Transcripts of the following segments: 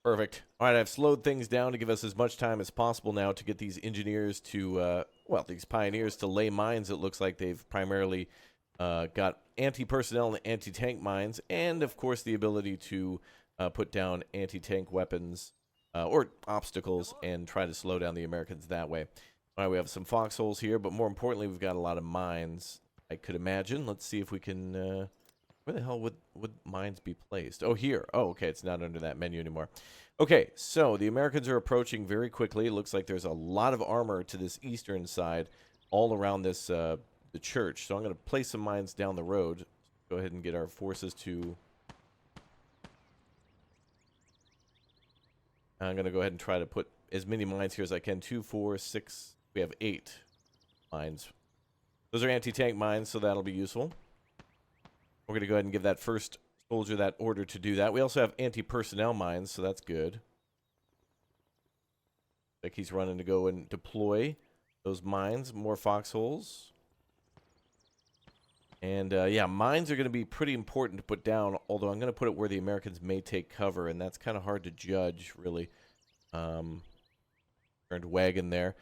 Perfect. All right, I've slowed things down to give us as much time as possible now to get these engineers to, well, these pioneers to lay mines. It looks like they've primarily got anti-personnel and anti-tank mines, and, of course, the ability to put down anti-tank weapons or obstacles and try to slow down the Americans that way. All right, we have some foxholes here, but more importantly, we've got a lot of mines, I could imagine. Let's see if we can... where the hell would mines be placed? Oh, here. Oh, okay, it's not under that menu anymore. Okay, so the Americans are approaching very quickly. It looks like there's a lot of armor to this eastern side all around this the church. So I'm going to place some mines down the road. Go ahead and get our forces to... I'm going to go ahead and try to put as many mines here as I can. 2, 4, 6. We have 8 mines. Those are anti-tank mines, so that'll be useful. We're going to go ahead and give that first soldier that order to do that. We also have anti-personnel mines, so that's good. Like he's running to go and deploy those mines. More foxholes. And, yeah, mines are going to be pretty important to put down, although I'm going to put it where the Americans may take cover, and that's kind of hard to judge, really. Turned wagon there.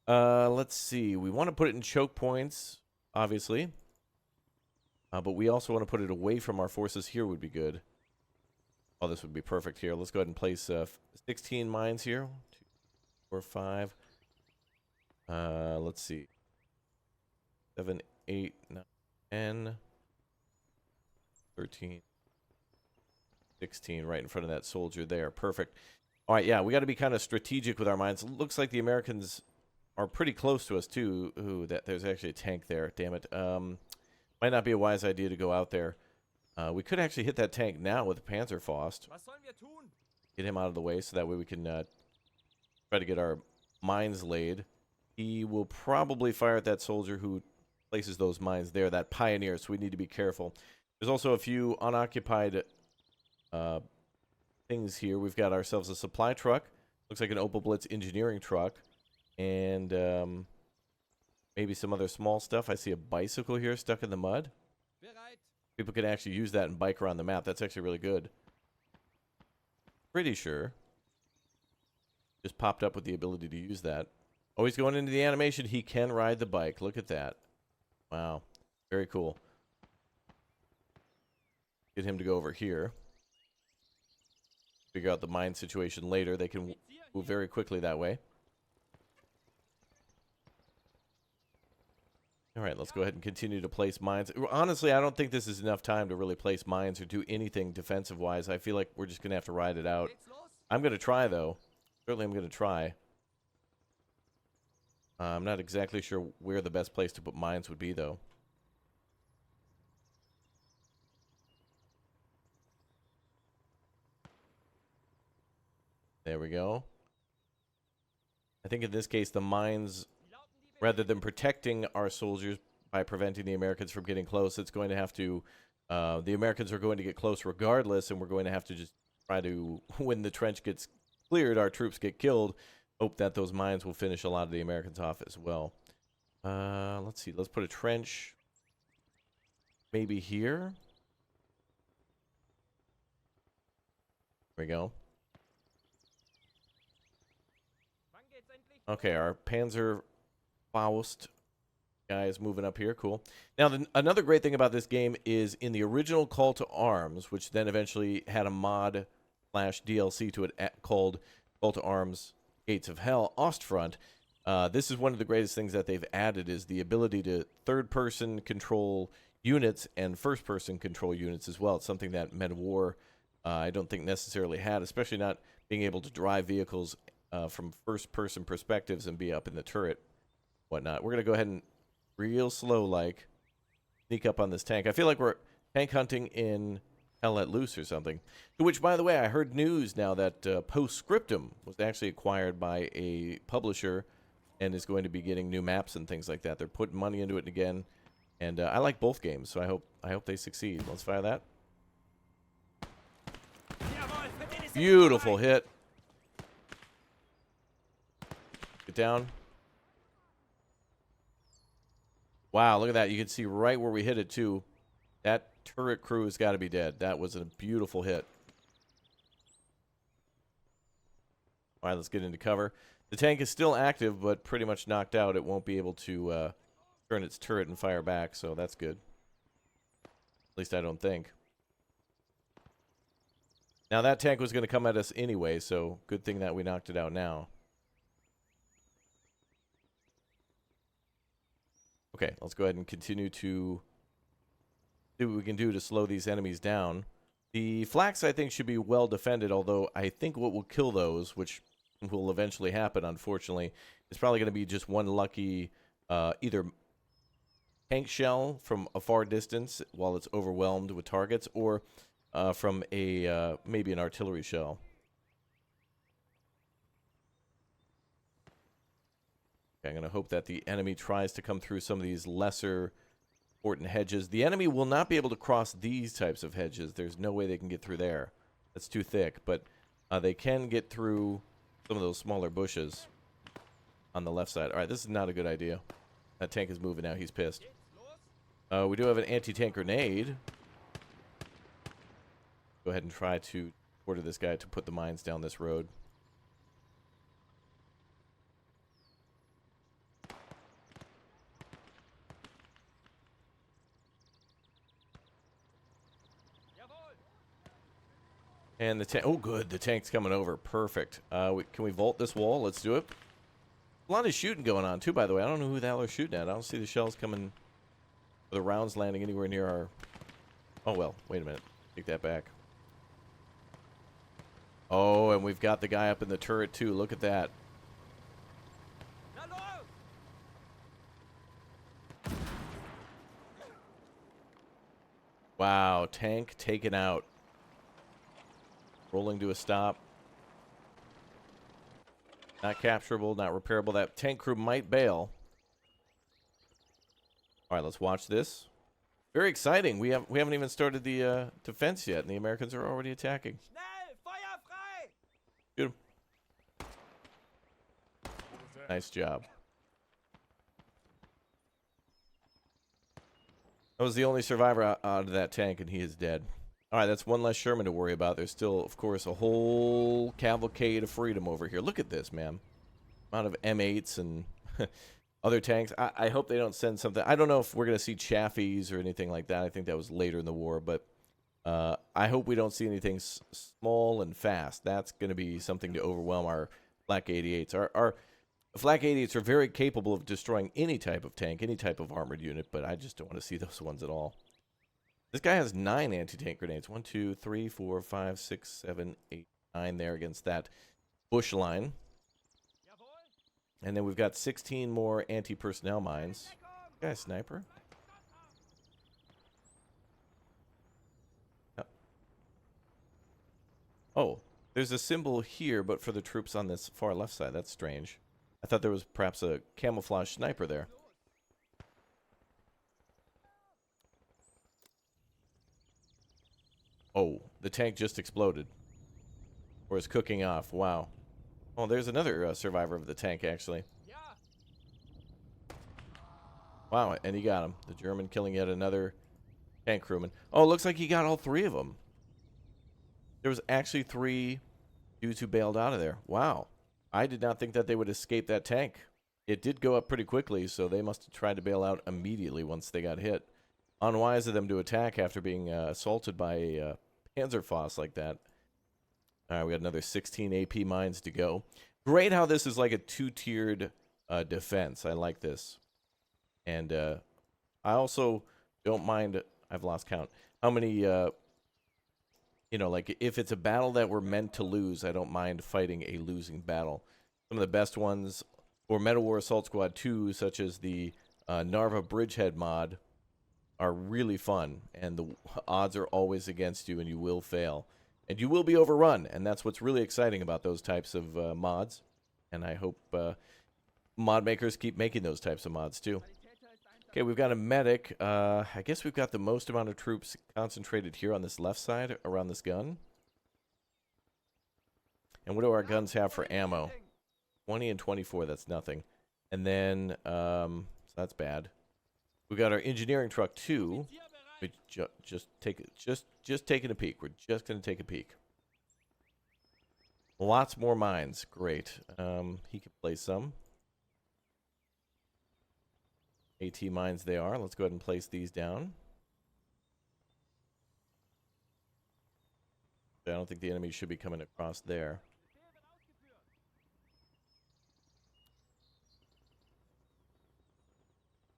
Let's see. We want to put it in choke points, obviously. But we also want to put it away from our forces. Here would be good. Oh, this would be perfect here. Let's go ahead and place 16 mines here. 2, 4, 5. Let's see. 7, 8, 9, 10. 13. 16 right in front of that soldier there. Perfect. All right, yeah, we got to be kind of strategic with our mines. It looks like the Americans are pretty close to us, too. Ooh, there's actually a tank there. Damn it. Might not be a wise idea to go out there. We could actually hit that tank now with the Panzerfaust. Get him out of the way so that way we can try to get our mines laid. He will probably fire at that soldier who places those mines there, that pioneer, so we need to be careful. There's also a few unoccupied things here. We've got ourselves a supply truck. Looks like an Opel Blitz engineering truck. And... maybe some other small stuff. I see a bicycle here stuck in the mud. People can actually use that and bike around the map. That's actually really good. Pretty sure. Just popped up with the ability to use that. Oh, he's going into the animation. He can ride the bike. Look at that. Wow. Very cool. Get him to go over here. Figure out the mine situation later. They can move very quickly that way. All right, let's go ahead and continue to place mines. Honestly, I don't think this is enough time to really place mines or do anything defensive-wise. I feel like we're just going to have to ride it out. I'm going to try, though. Certainly I'm going to try. I'm not exactly sure where the best place to put mines would be, though. There we go. I think in this case, the mines... rather than protecting our soldiers by preventing the Americans from getting close, it's going to have to... the Americans are going to get close regardless, and we're going to have to just try to, when the trench gets cleared, our troops get killed, hope that those mines will finish a lot of the Americans off as well. Let's see. Let's put a trench maybe here. There we go. Okay, our Panzer... Faust guy is moving up here. Cool. Now, another great thing about this game is in the original Call to Arms, which then eventually had a mod / DLC to it called Call to Arms Gates of Hell Ostfront. This is one of the greatest things that they've added is the ability to third-person control units and first-person control units as well. It's something that Men of War I don't think necessarily had, especially not being able to drive vehicles from first-person perspectives and be up in the turret. Whatnot. We're going to go ahead and real slow like sneak up on this tank. I feel like we're tank hunting in Hell Let Loose or something. Which, by the way, I heard news now that Postscriptum was actually acquired by a publisher and is going to be getting new maps and things like that. They're putting money into it again, and I like both games, so I hope they succeed. Let's fire that. Beautiful hit. Get down. Wow, look at that. You can see right where we hit it, too. That turret crew has got to be dead. That was a beautiful hit. All right, let's get into cover. The tank is still active, but pretty much knocked out. It won't be able to turn its turret and fire back, so that's good. At least I don't think. Now, that tank was going to come at us anyway, so good thing that we knocked it out now. Okay, let's go ahead and continue to see what we can do to slow these enemies down. The flax, I think, should be well defended, although I think what will kill those, which will eventually happen, unfortunately, is probably going to be just one lucky either tank shell from a far distance while it's overwhelmed with targets, or from a maybe an artillery shell. Okay, I'm going to hope that the enemy tries to come through some of these lesser important hedges. The enemy will not be able to cross these types of hedges. There's no way they can get through there. That's too thick, but they can get through some of those smaller bushes on the left side. All right, this is not a good idea. That tank is moving now. He's pissed. We do have an anti-tank grenade. Go ahead and try to order this guy to put the mines down this road. And the tank, oh good, the tank's coming over, perfect. Can we vault this wall? Let's do it. A lot of shooting going on too, by the way. I don't know who the hell are shooting at. I don't see the shells coming, or the rounds landing anywhere near our... Oh well, wait a minute, take that back. Oh, and we've got the guy up in the turret too, look at that. Wow, tank taken out. Rolling to a stop. Not capturable, not repairable. That tank crew might bail. All right, let's watch this. Very exciting. We haven't even started the defense yet, and the Americans are already attacking. Shoot 'em. Nice job. I was the only survivor out of that tank, and he is dead. All right, that's one less Sherman to worry about. There's still, of course, a whole cavalcade of freedom over here. Look at this, man. Amount of M8s and other tanks. I hope they don't send something. I don't know if we're going to see Chaffies or anything like that. I think that was later in the war, but I hope we don't see anything small and fast. That's going to be something to overwhelm our Flak 88s. Our Flak 88s are very capable of destroying any type of tank, any type of armored unit, but I just don't want to see those ones at all. This guy has 9 anti-tank grenades. 1, 2, 3, 4, 5, 6, 7, 8, 9 there against that bush line. And then we've got 16 more anti-personnel mines. Guy, sniper? Oh, there's a symbol here, but for the troops on this far left side. That's strange. I thought there was perhaps a camouflage sniper there. Oh, the tank just exploded. Or is cooking off. Wow. Oh, there's another survivor of the tank, actually. Wow, and he got him. The German killing yet another tank crewman. Oh, it looks like he got all 3 of them. There was actually 3 dudes who bailed out of there. Wow. I did not think that they would escape that tank. It did go up pretty quickly, so they must have tried to bail out immediately once they got hit. Unwise of them to attack after being assaulted by a Panzerfaust like that. All right, we got another 16 AP mines to go. Great how this is like a 2-tiered defense. I like this. And I also don't mind, I've lost count, how many, you know, like if it's a battle that we're meant to lose, I don't mind fighting a losing battle. Some of the best ones, or Metal War Assault Squad 2, such as the Narva Bridgehead mod, are really fun, and the odds are always against you, and you will fail. And you will be overrun, and that's what's really exciting about those types of mods. And I hope mod makers keep making those types of mods, too. Okay, we've got a medic. I guess we've got the most amount of troops concentrated here on this left side, around this gun. And what do our guns have for ammo? 20 and 24, that's nothing. And then, so that's bad. We got our engineering truck 2. We just taking a peek. We're just gonna take a peek. Lots more mines. Great. He can place some. AT mines they are. Let's go ahead and place these down. I don't think the enemy should be coming across there.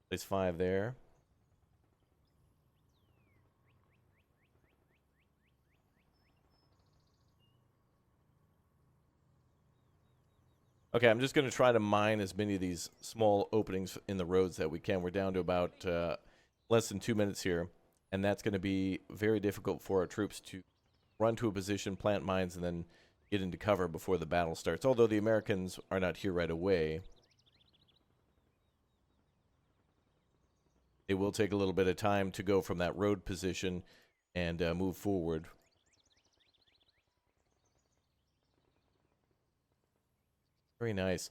Place 5 there. Okay, I'm just going to try to mine as many of these small openings in the roads that we can. We're down to about less than 2 minutes here, and that's going to be very difficult for our troops to run to a position, plant mines, and then get into cover before the battle starts, although the Americans are not here right away. It will take a little bit of time to go from that road position and move forward. Very nice.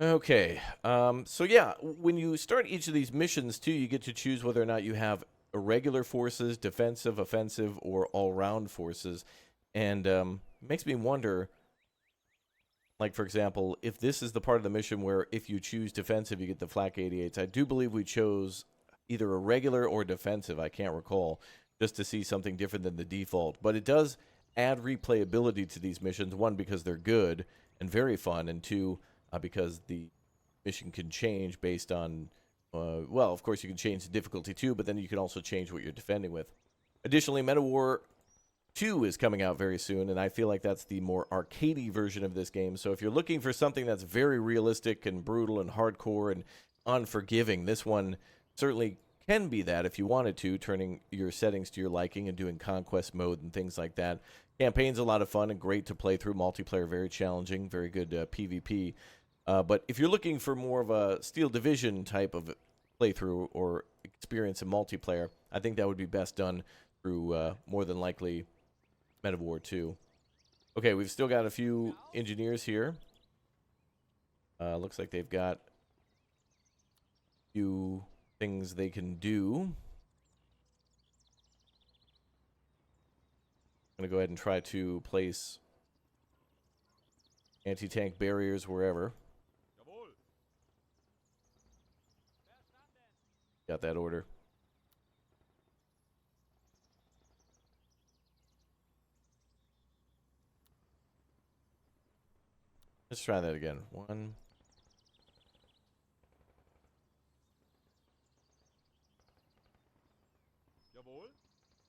Okay, so yeah, when you start each of these missions, too, you get to choose whether or not you have irregular forces, defensive, offensive, or all-round forces. And makes me wonder, like, for example, if this is the part of the mission where if you choose defensive, you get the Flak 88s. I do believe we chose either irregular or defensive, I can't recall, just to see something different than the default. But it does add replayability to these missions, one, because they're good and very fun, and two, because the mission can change based on, well, of course you can change the difficulty too, but then you can also change what you're defending with. Additionally, MetaWar 2 is coming out very soon, and I feel like that's the more arcadey version of this game. So if you're looking for something that's very realistic and brutal and hardcore and unforgiving, this one certainly can be that if you wanted to, turning your settings to your liking and doing conquest mode and things like that. Campaign's a lot of fun and great to play through. Multiplayer, very challenging, very good PvP. But if you're looking for more of a Steel Division type of playthrough or experience in multiplayer, I think that would be best done through more than likely MetaWar 2. Okay, we've still got a few engineers here. Looks like they've got a few things they can do. I'm going to go ahead and try to place anti-tank barriers wherever. Got that order. Let's try that again. 1.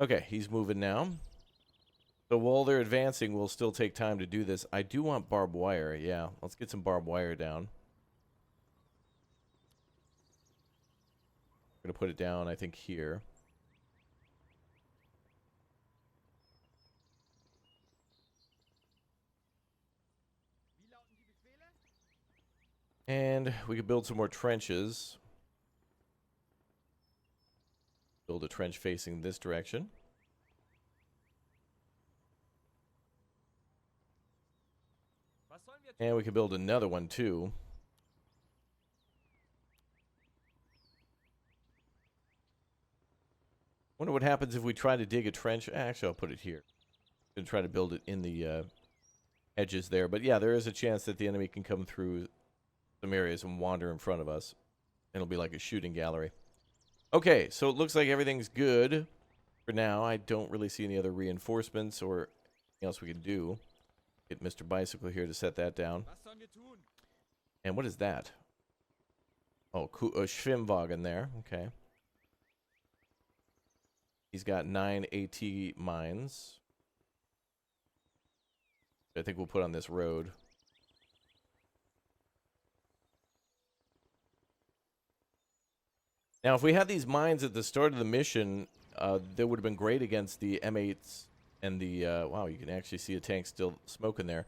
Okay, he's moving now. So while they're advancing, we'll still take time to do this. I do want barbed wire. Yeah, let's get some barbed wire down. I'm going to put it down, I think, here. And we could build some more trenches. Build a trench facing this direction. And we can build another one too. Wonder what happens if we try to dig a trench. Actually, I'll put it here. I'm gonna try to build it in the edges there. But yeah, there is a chance that the enemy can come through some areas and wander in front of us. It'll be like a shooting gallery. Okay, so it looks like everything's good for now. I don't really see any other reinforcements or anything else we can do. Get Mr. Bicycle here to set that down. And what is that? Oh, a Schwimmwagen there. Okay. He's got 9 AT mines. I think we'll put on this road. Now, if we had these mines at the start of the mission, they would have been great against the M8s and the... wow, you can actually see a tank still smoking there.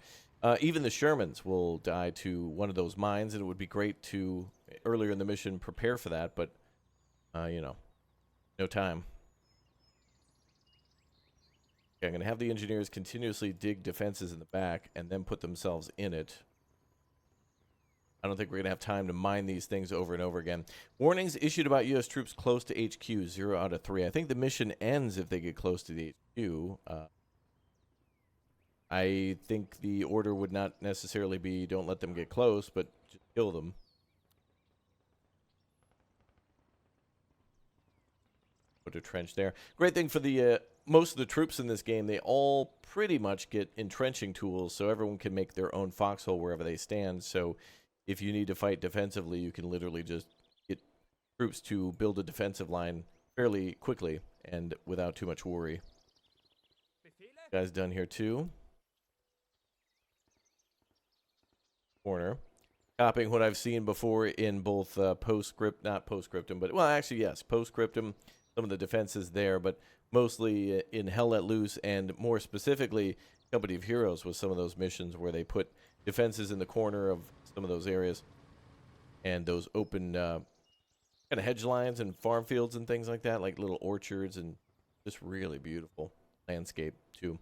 Even the Shermans will die to one of those mines, and it would be great to, earlier in the mission, prepare for that, but, you know, no time. Okay, I'm going to have the engineers continuously dig defenses in the back and then put themselves in it. I don't think we're going to have time to mine these things over and over again. Warnings issued about U.S. troops close to HQ, 0 out of 3. I think the mission ends if they get close to the HQ. I think the order would not necessarily be don't let them get close, but just kill them. Put a trench there. Great thing for the most of the troops in this game, they all pretty much get entrenching tools, so everyone can make their own foxhole wherever they stand. So if you need to fight defensively, you can literally just get troops to build a defensive line fairly quickly and without too much worry. Guys done here too. Corner. Copying what I've seen before in both postscript, not postscriptum, but, well, actually, yes, postscriptum, some of the defenses there, but mostly in Hell Let Loose, and more specifically, Company of Heroes was some of those missions where they put defenses in the corner of some of those areas, and those open kind of hedge lines and farm fields and things like that, like little orchards, and just really beautiful landscape, too.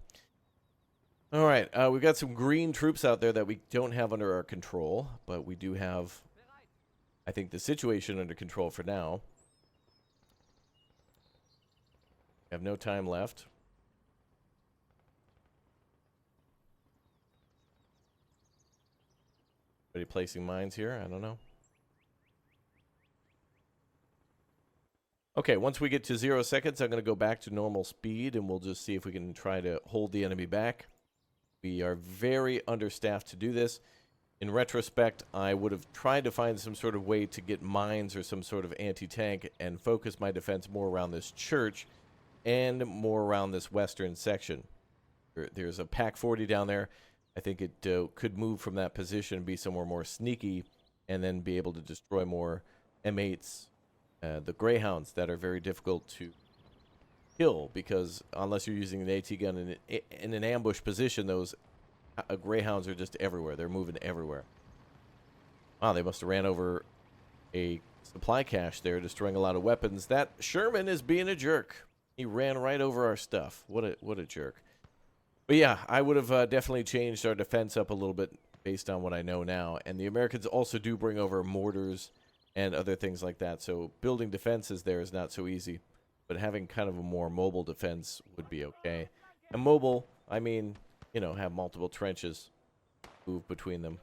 All right, we've got some green troops out there that we don't have under our control, but we do have, I think, the situation under control for now. We have no time left. Are you placing mines here? I don't know. Okay, once we get to 0 seconds, I'm going to go back to normal speed, and we'll just see if we can try to hold the enemy back. We are very understaffed to do this. In retrospect, I would have tried to find some sort of way to get mines or some sort of anti-tank and focus my defense more around this church and more around this western section. There's a Pac 40 down there. I think it could move from that position and be somewhere more sneaky and then be able to destroy more M8s, the Greyhounds that are very difficult to kill, because unless you're using an AT gun in an ambush position, those Greyhounds are just everywhere. They're moving everywhere. Wow, they must have ran over a supply cache there, destroying a lot of weapons. That Sherman is being a jerk. He ran right over our stuff. What a jerk. But yeah, I would have definitely changed our defense up a little bit based on what I know now. And the Americans also do bring over mortars and other things like that. So building defenses there is not so easy. But having kind of a more mobile defense would be okay. And mobile, I mean, you know, have multiple trenches, move between them.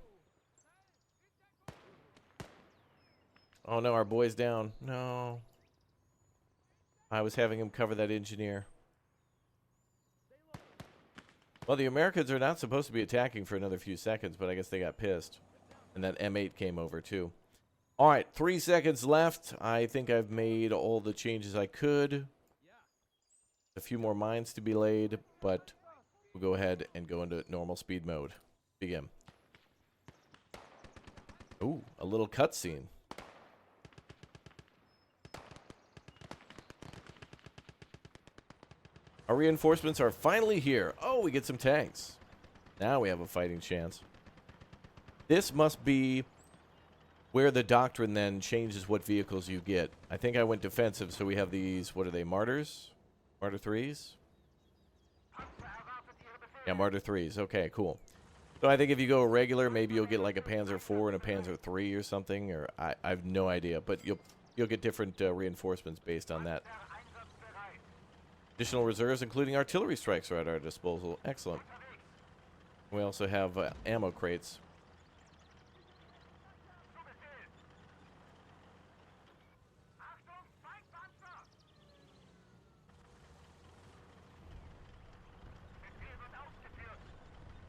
Oh no, our boy's down. No. I was having him cover that engineer. Well, the Americans are not supposed to be attacking for another few seconds, but I guess they got pissed. And that M8 came over too. All right, 3 seconds left. I think I've made all the changes I could. A few more mines to be laid, but we'll go ahead and go into normal speed mode. Begin. Ooh, a little cutscene. Our reinforcements are finally here. Oh, we get some tanks. Now we have a fighting chance. This must be where the doctrine then changes what vehicles you get. I think I went defensive, so we have these, what are they, Martyrs? Martyr 3s? Yeah, Martyr 3s. Okay, cool. So I think if you go regular, maybe you'll get like a Panzer 4 and a Panzer 3 or something, or I have no idea, but you'll get different reinforcements based on that. Additional reserves, including artillery strikes, are at our disposal. Excellent. We also have ammo crates.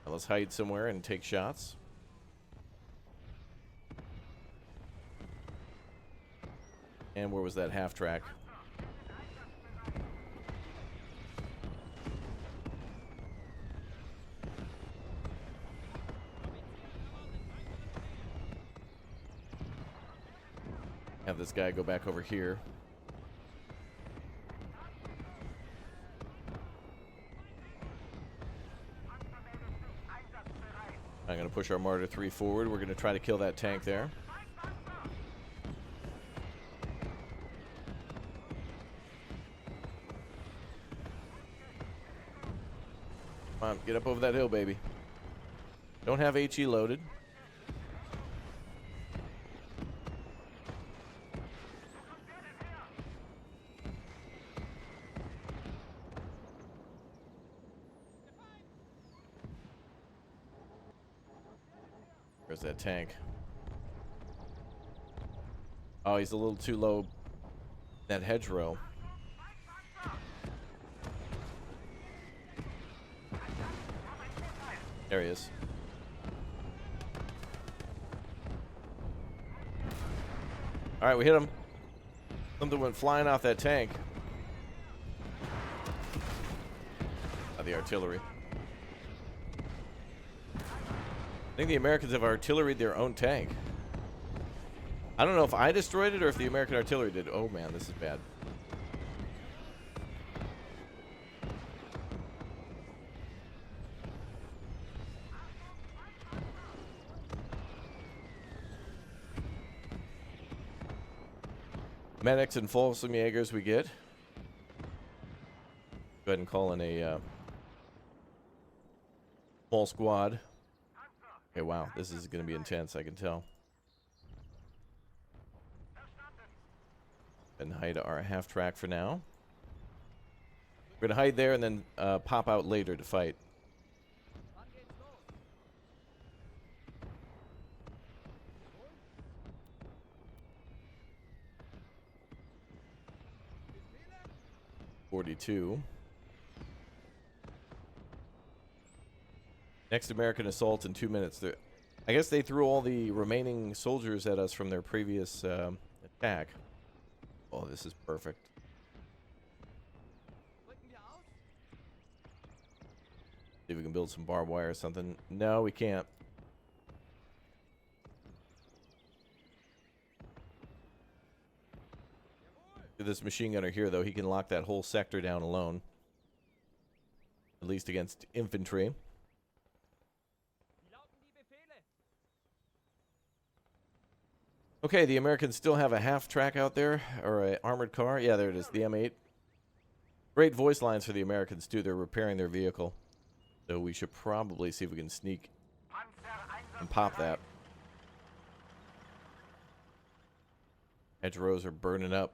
Now let's hide somewhere and take shots. And where was that half track? Have this guy go back over here. I'm going to push our Martyr 3 forward. We're going to try to kill that tank there. Come on, get up over that hill, baby. Don't have HE loaded. Where's that tank? Oh, he's a little too low. That hedgerow. There he is. All right, we hit him. Something went flying off that tank. The artillery. I think the Americans have artilleried their own tank. I don't know if I destroyed it or if the American artillery did. Oh man, this is bad. Medics and Folsom-Jägers we get. Go ahead and call in a small squad. Okay, wow, this is going to be intense, I can tell. And hide our half track for now. We're going to hide there and then pop out later to fight. .42. Next American assault in 2 minutes. I guess they threw all the remaining soldiers at us from their previous attack. Oh, this is perfect. See if we can build some barbed wire or something. No, we can't. This machine gunner here, though, he can lock that whole sector down alone. At least against infantry. Okay, the Americans still have a half track out there, or an armored car. Yeah, there it is, the M8. Great voice lines for the Americans, too. They're repairing their vehicle. So we should probably see if we can sneak and pop that. Hedgerows are burning up.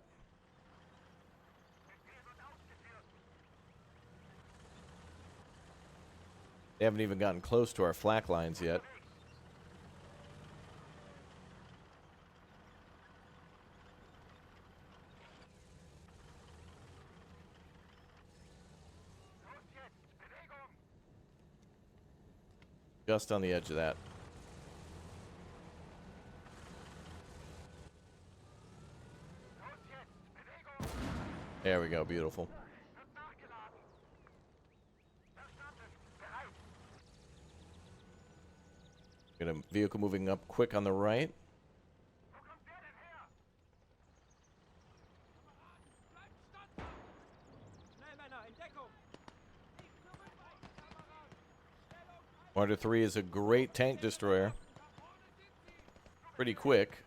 They haven't even gotten close to our flak lines yet. Just on the edge of that. There we go, beautiful. Got a vehicle moving up quick on the right. Marder 3 is a great tank destroyer. Pretty quick.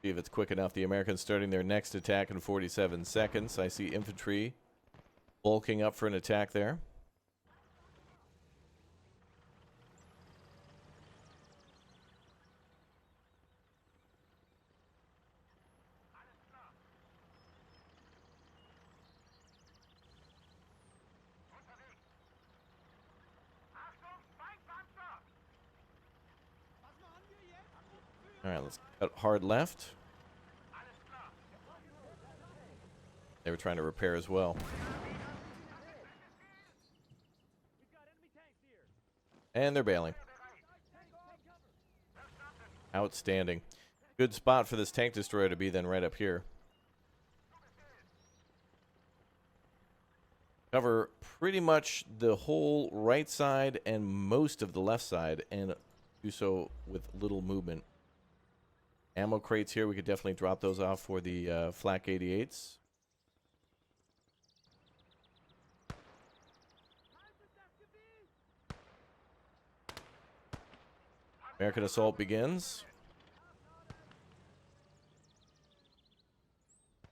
See if it's quick enough. The Americans starting their next attack in 47 seconds. I see infantry bulking up for an attack there. All right, let's cut hard left. They were trying to repair as well. And they're bailing. Outstanding. Good spot for this tank destroyer to be then right up here. Cover pretty much the whole right side and most of the left side, and do so with little movement. Ammo crates here, we could definitely drop those off for the flak 88s. American assault begins.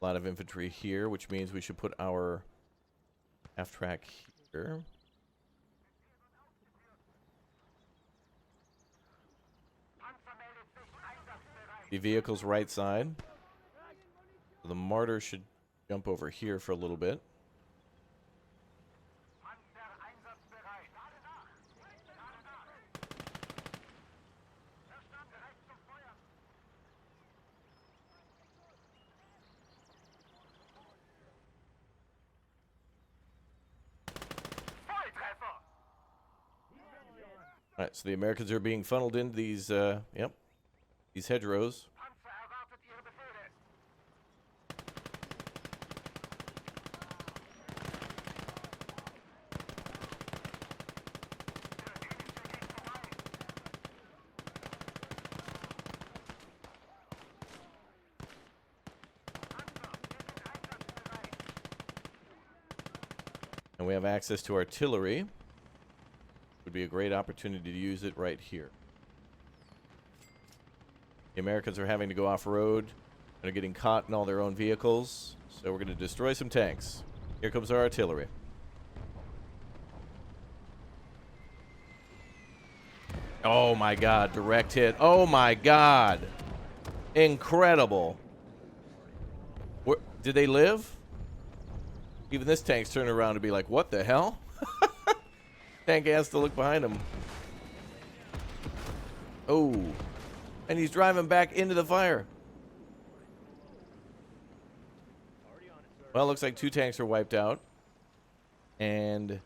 A lot of infantry here, which means we should put our half track here. The vehicle's right side. The Marder should jump over here for a little bit. All right, so the Americans are being funneled into these, these hedgerows. And we have access to artillery. Would be a great opportunity to use it right here. The Americans are having to go off-road. They're getting caught in all their own vehicles. So we're going to destroy some tanks. Here comes our artillery. Oh my god, direct hit. Oh my god. Incredible. Did they live? Even this tank's turning around to be like, what the hell? Tank has to look behind him. Oh. And he's driving back into the fire. Well, it looks like 2 tanks are wiped out. And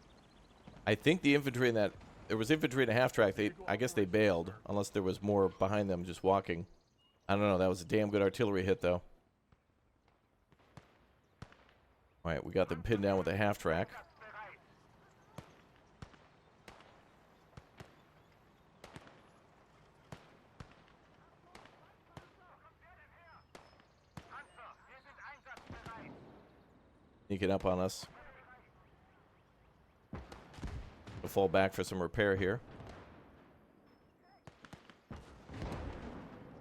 I think the infantry in that... There was infantry in a half-track. I guess they bailed. Unless there was more behind them just walking. I don't know. That was a damn good artillery hit, though. Alright, we got them pinned down with a half-track. Sneaking up on us. We'll fall back for some repair here.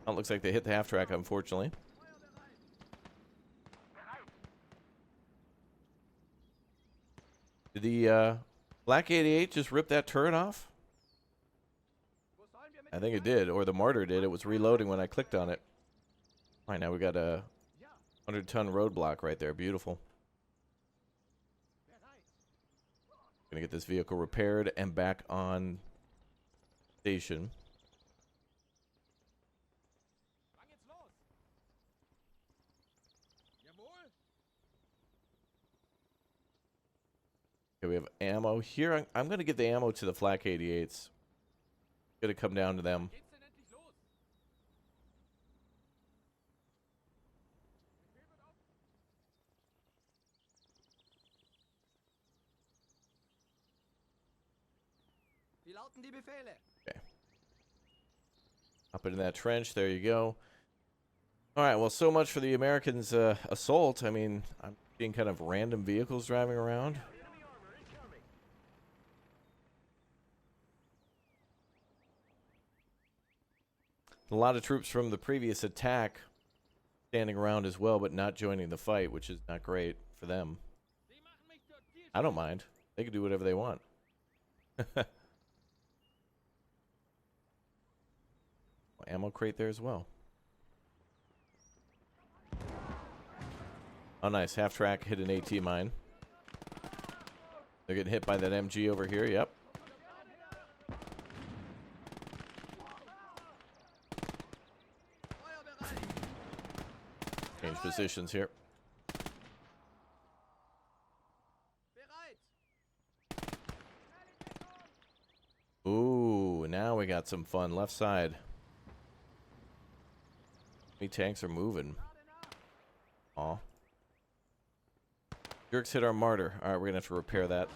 Oh, it looks like they hit the half-track, unfortunately. Did the Black 88 just rip that turret off? I think it did, or the Martyr did. It was reloading when I clicked on it. All right, now we got a 100-ton roadblock right there. Beautiful. Gonna get this vehicle repaired and back on station. Okay, we have ammo here. I'm gonna give the ammo to the Flak 88s. Gonna come down to them. Okay. Up into that trench. There you go. All right. Well, so much for the Americans' assault. I mean, I'm seeing kind of random vehicles driving around. A lot of troops from the previous attack standing around as well, but not joining the fight, which is not great for them. I don't mind. They can do whatever they want. Ammo crate there as well. Oh, nice. Half-track hit an AT mine. They're getting hit by that MG over here. Yep. Change positions here. Ooh, now we got some fun. Left side. Many tanks are moving. Aw. Jerks hit our Martyr. Alright, we're gonna have to repair that.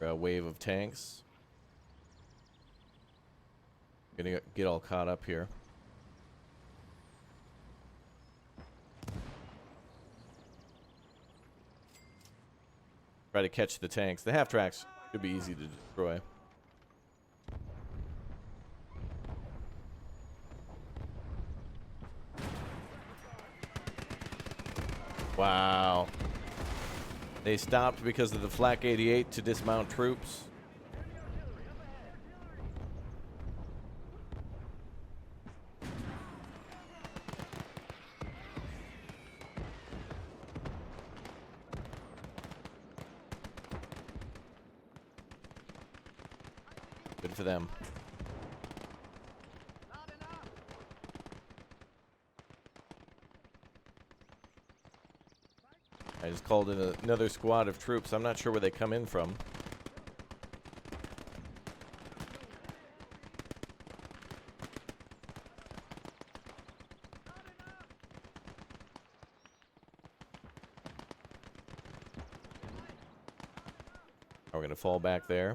A wave of tanks. Gonna get all caught up here. Try to catch the tanks. The half-tracks should be easy to destroy. Wow. They stopped because of the Flak 88 to dismount troops. Good for them. I just called in another squad of troops. I'm not sure where they come in from. We're going to fall back there.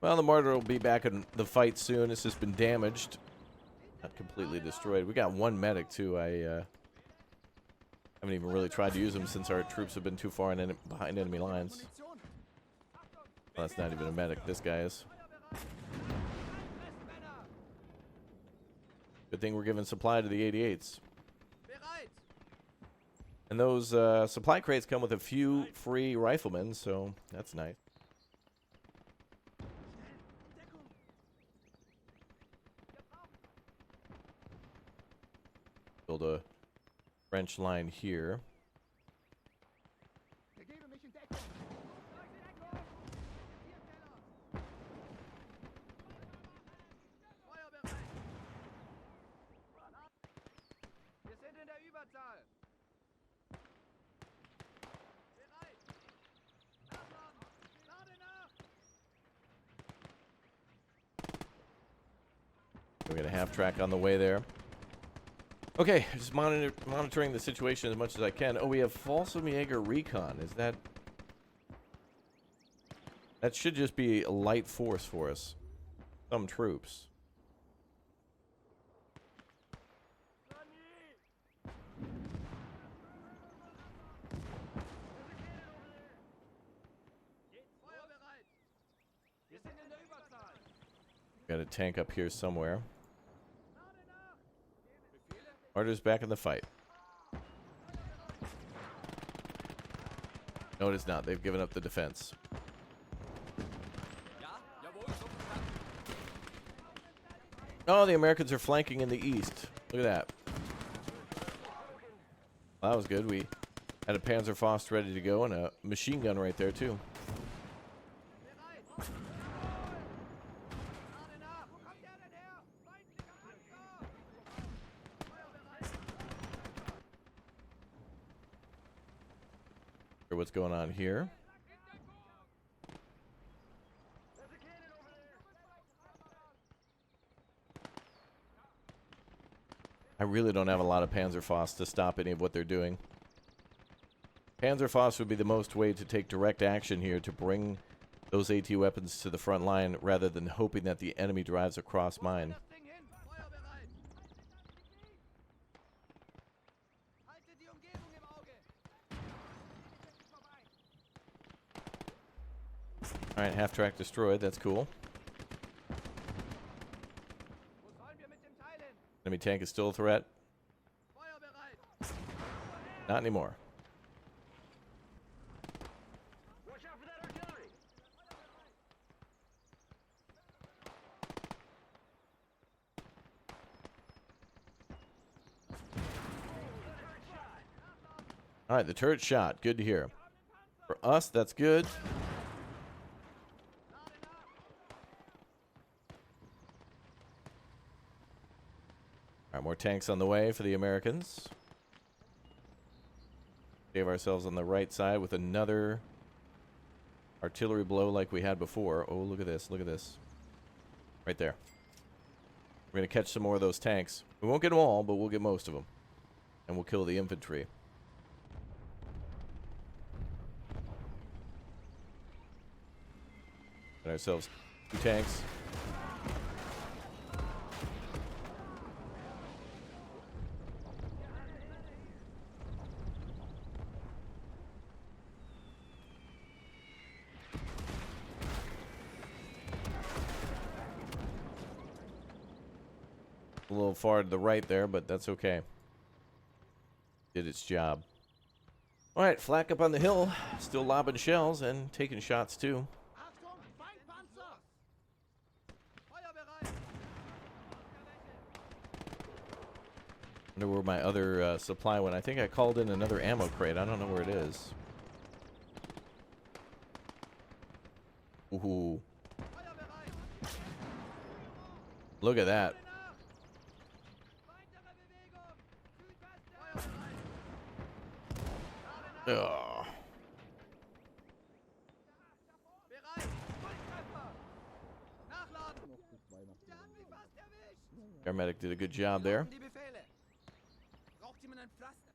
Well, the mortar will be back in the fight soon. It's just been damaged. Not completely destroyed. We got one medic, too. I haven't even really tried to use them since our troops have been too far behind enemy lines. Well, that's not even a medic. This guy is. Good thing we're giving supply to the 88s. And those supply crates come with a few free riflemen, so that's nice. Build a French line here. We got a half track on the way there. Okay, just monitoring the situation as much as I can. Oh, we have Falsum Recon. Is that... That should just be a light force for us. Some troops. Got a tank up here somewhere. Arter's back in the fight. No, it is not. They've given up the defense. Oh, the Americans are flanking in the east. Look at that. Well, that was good. We had a Panzerfaust ready to go and a machine gun right there, too. What's going on here? I really don't have a lot of Panzerfaust to stop any of what they're doing. Panzerfaust would be the most way to take direct action here to bring those AT weapons to the front line rather than hoping that the enemy drives across mine. Alright, half track destroyed. That's cool. Enemy tank is still a threat. Not anymore. Alright, the turret shot. Good to hear. For us, that's good. Alright, more tanks on the way for the Americans. Save ourselves on the right side with another artillery blow like we had before. Oh, look at this. Look at this. Right there. We're going to catch some more of those tanks. We won't get them all, but we'll get most of them. And we'll kill the infantry. Get ourselves 2 tanks. A little far to the right there, but that's okay. Did its job. Alright, flak up on the hill. Still lobbing shells and taking shots too. Wonder where my other supply went. I think I called in another ammo crate. I don't know where it is. Ooh. Look at that. Ugh. Paramedic did a good job there.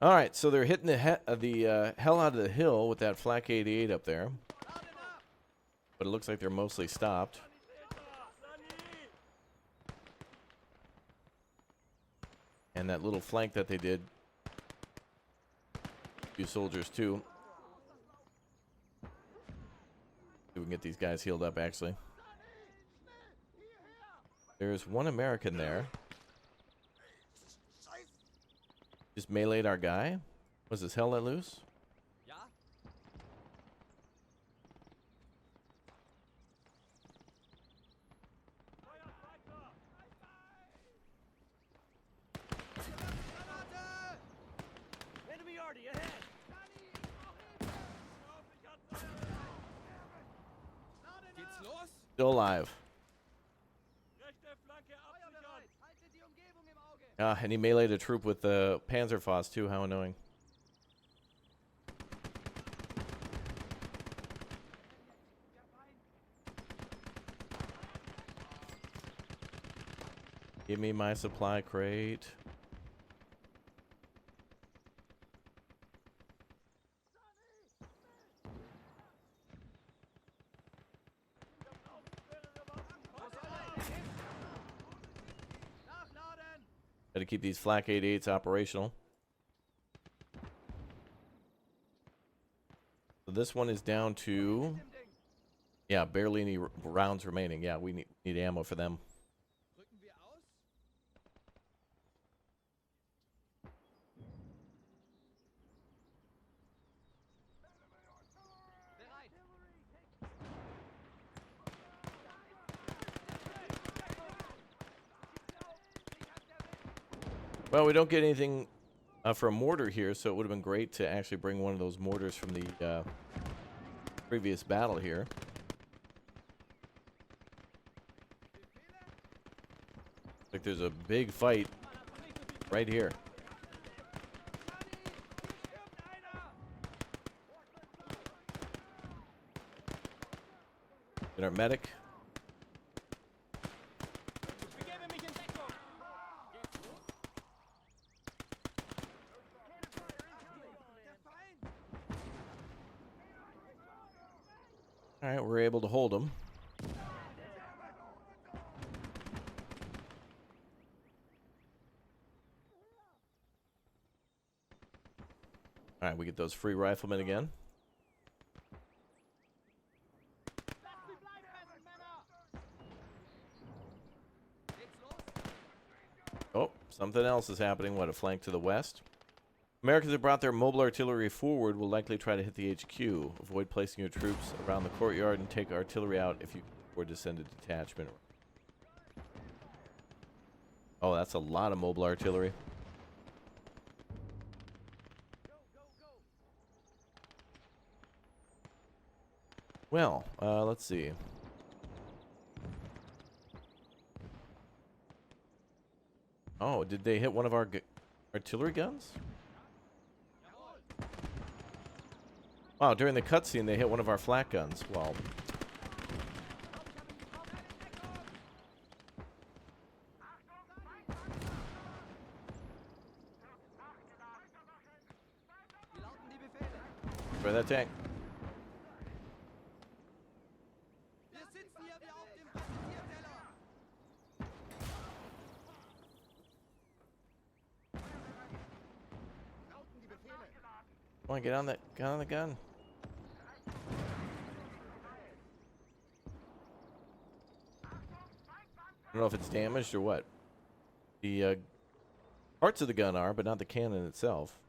All right, so they're hitting the hell out of the hill with that flak 88 up there. But it looks like they're mostly stopped. And that little flank that they did, a few soldiers too. See if we can get these guys healed up, actually. There's one American there. Just meleeed our guy. Was his hell let loose? Still alive. And he meleeed a troop with the Panzerfaust too. How annoying. Give me my supply crate. Got to keep these flak 88s operational. So this one is down to, yeah, barely any rounds remaining. Yeah, we need ammo for them. Well, we don't get anything for a mortar here, so it would have been great to actually bring one of those mortars from the previous battle here. Like there's a big fight right here. Get our medic. All right, we're able to hold them. All right, we get those free riflemen again. Oh, something else is happening. What, a flank to the west? Americans have brought their mobile artillery forward will likely try to hit the HQ. Avoid placing your troops around the courtyard and take artillery out if you or descend a detachment. Oh, that's a lot of mobile artillery. Well, let's see. Oh, did they hit one of our artillery guns? Wow, during the cutscene, they hit one of our flak guns. Well, try that tank. Come on, get on that, get on the gun. I don't know if it's damaged or what. The parts of the gun are, but not the cannon itself.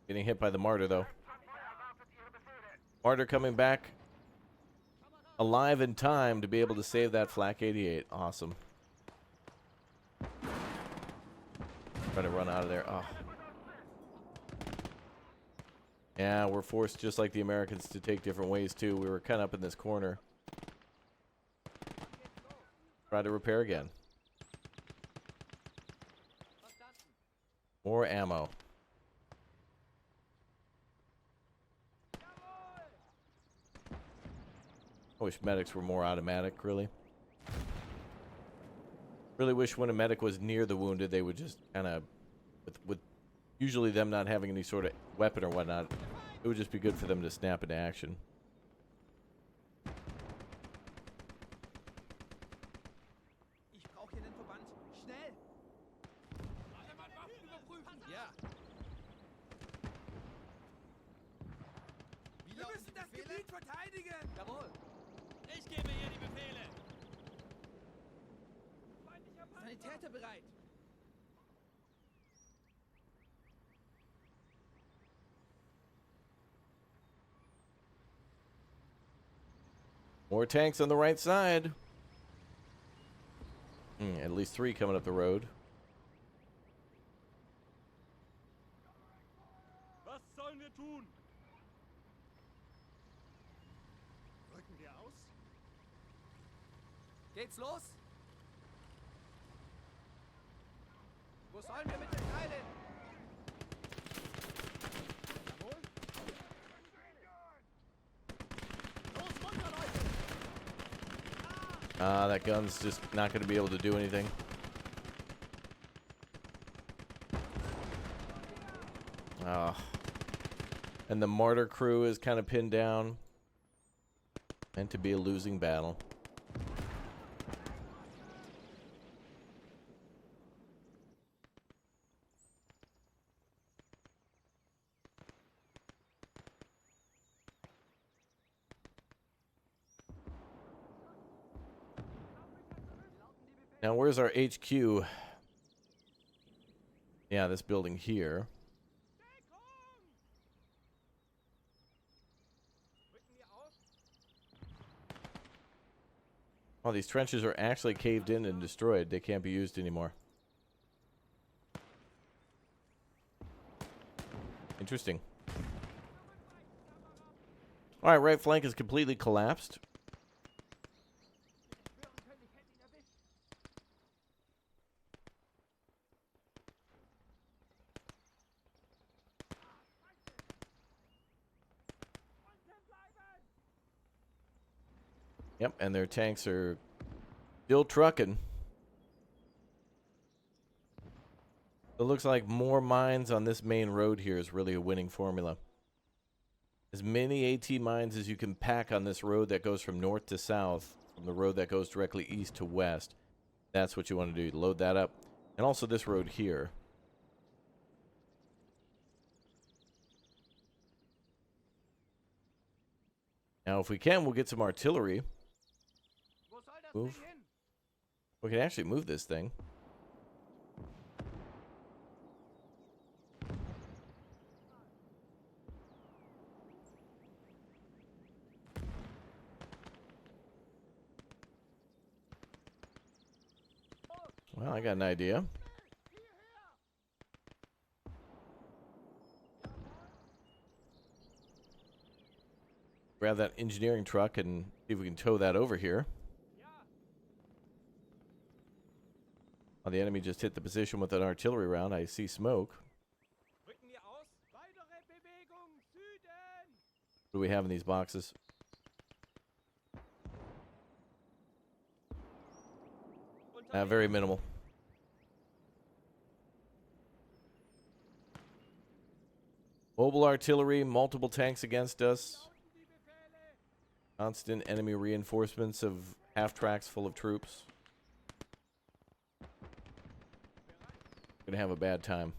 Getting hit by the martyr, though. Martyr coming back alive in time to be able to save that flak 88. Awesome. Try to run out of there. Oh. Yeah, we're forced, just like the Americans, to take different ways, too. We were kind of up in this corner. Try to repair again. More ammo. I wish medics were more automatic, really. Really wish when a medic was near the wounded, they would just kind of, with usually them not having any sort of weapon or whatnot, it would just be good for them to snap into action. More tanks on the right side. At least 3 coming up the road. Was sollen wir tun? Rücken wir aus? Geht's los? Wo sollen wir mit den Teilen? Jawohl. Los, runter, Leute! That gun's just not going to be able to do anything. And the martyr crew is kind of pinned down. Meant to be a losing battle. Now, where's our HQ? Yeah, this building here. Oh, these trenches are actually caved in and destroyed. They can't be used anymore. Interesting. All right, right flank is completely collapsed. Yep, and their tanks are still trucking. It looks like more mines on this main road here is really a winning formula. As many AT mines as you can pack on this road that goes from north to south, from the road that goes directly east to west, that's what you want to do. Load that up. And also this road here. Now, if we can, we'll get some artillery. Move. We can actually move this thing. Well, I got an idea. Grab that engineering truck and see if we can tow that over here. Oh, the enemy just hit the position with an artillery round. I see smoke. What do we have in these boxes? Very minimal. Mobile artillery, multiple tanks against us. Constant enemy reinforcements of half-tracks full of troops. Gonna have a bad time.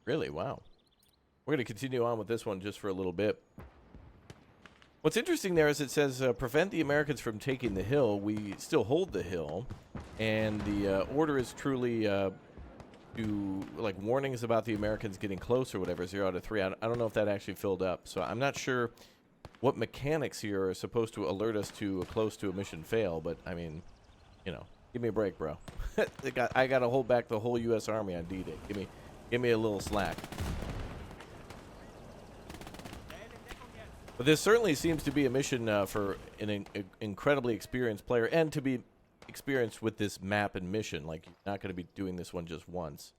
Really? Wow. We're going to continue on with this one just for a little bit. What's interesting there is it says, prevent the Americans from taking the hill. We still hold the hill. And the order is truly to, like, warnings about the Americans getting close or whatever, 0 out of 3. I don't know if that actually filled up. So I'm not sure what mechanics here are supposed to alert us to close to a mission fail, but I mean, you know, give me a break, bro. I got to hold back the whole U.S. Army on D-Day. Give me a little slack. But this certainly seems to be a mission for an incredibly experienced player, and to be experienced with this map and mission. Like, you're not going to be doing this one just once.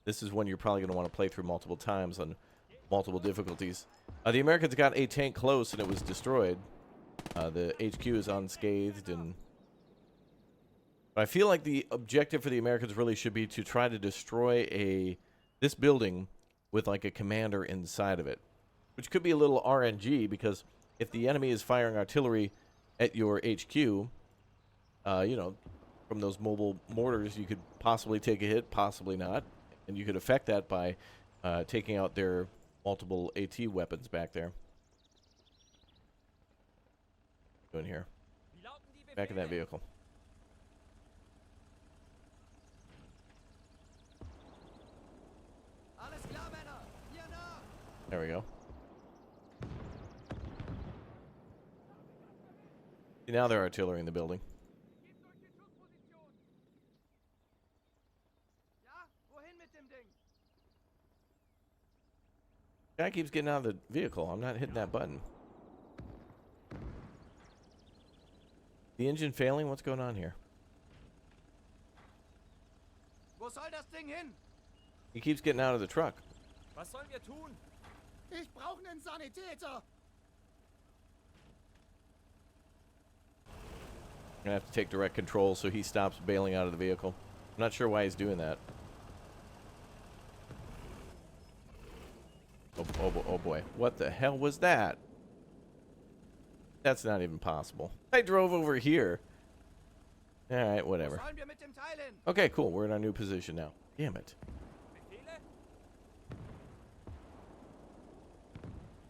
This is one you're probably going to want to play through multiple times on multiple difficulties. The Americans got a tank close and it was destroyed. The HQ is unscathed, and but I feel like the objective for the Americans really should be to try to destroy this building with like a commander inside of it, which could be a little RNG, because if the enemy is firing artillery at your HQ, you know, from those mobile mortars, you could possibly take a hit, possibly not, and you could affect that by taking out their multiple AT weapons back there. Doing here, back in that vehicle. Alles klar, Männer. Hier nach. There we go. See, now they're artillery in the building. Ja, wohin mit dem Ding? Guy keeps getting out of the vehicle. I'm not hitting that button. The engine failing? What's going on here? Wo soll das Ding hin? He keeps getting out of the truck. Was sollen wir tun? Ich brauche einen Sanitäter. I'm gonna have to take direct control so he stops bailing out of the vehicle. I'm not sure why he's doing that. Oh boy. What the hell was that? That's not even possible. I drove over here. Alright, whatever. Wo sollen wir mit dem Teil hin? Okay, cool. We're in our new position now. Damn it. Befehle?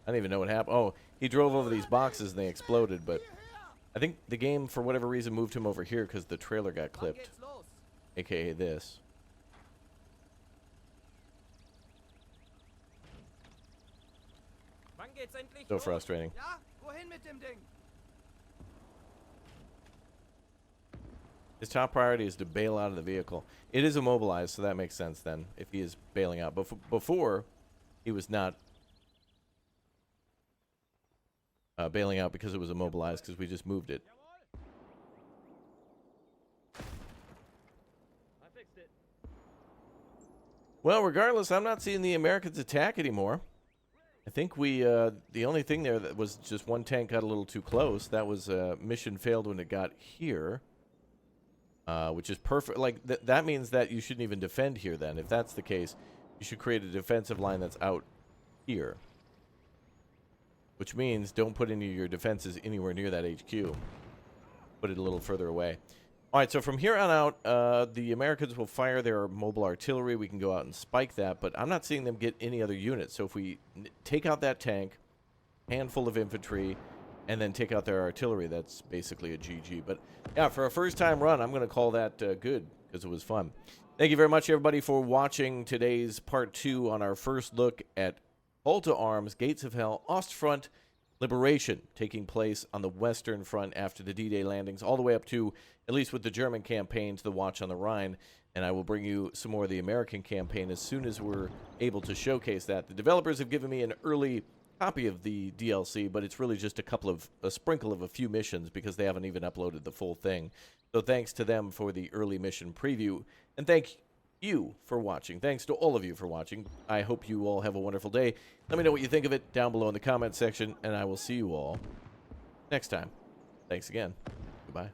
I don't even know what happened. Oh, he drove over these boxes and they exploded, but I think the game, for whatever reason, moved him over here because the trailer got Wann clipped. geht's los? AKA this. Wann geht's endlich So los? frustrating. Ja, wohin mit dem Ding? His top priority is to bail out of the vehicle. It is immobilized, so that makes sense then, if he is bailing out. Before, he was not bailing out because it was immobilized, because we just moved it. Jawohl. I fixed it. Well, regardless, I'm not seeing the Americans attack anymore. I think the only thing there that was just one tank got a little too close. That was mission failed when it got here. Which is perfect. Like, that means that you shouldn't even defend here then. If that's the case, you should create a defensive line that's out here. Which means don't put any of your defenses anywhere near that HQ. Put it a little further away. Alright, so from here on out, the Americans will fire their mobile artillery. We can go out and spike that, but I'm not seeing them get any other units. So if we take out that tank, handful of infantry, and then take out their artillery, that's basically a GG. But yeah, for a first-time run, I'm going to call that good, because it was fun. Thank you very much, everybody, for watching today's part 2 on our first look at Call to Arms, Gates of Hell, Ostfront Liberation, taking place on the Western Front after the D-Day landings, all the way up to, at least with the German campaign, to the Watch on the Rhine. And I will bring you some more of the American campaign as soon as we're able to showcase that. The developers have given me an early copy of the DLC, but it's really just a sprinkle of a few missions because they haven't even uploaded the full thing. So thanks to them for the early mission preview, and thank you for watching. Thanks to all of you for watching. I hope you all have a wonderful day. Let me know what you think of it down below in the comment section, and I will see you all next time. Thanks again. Goodbye.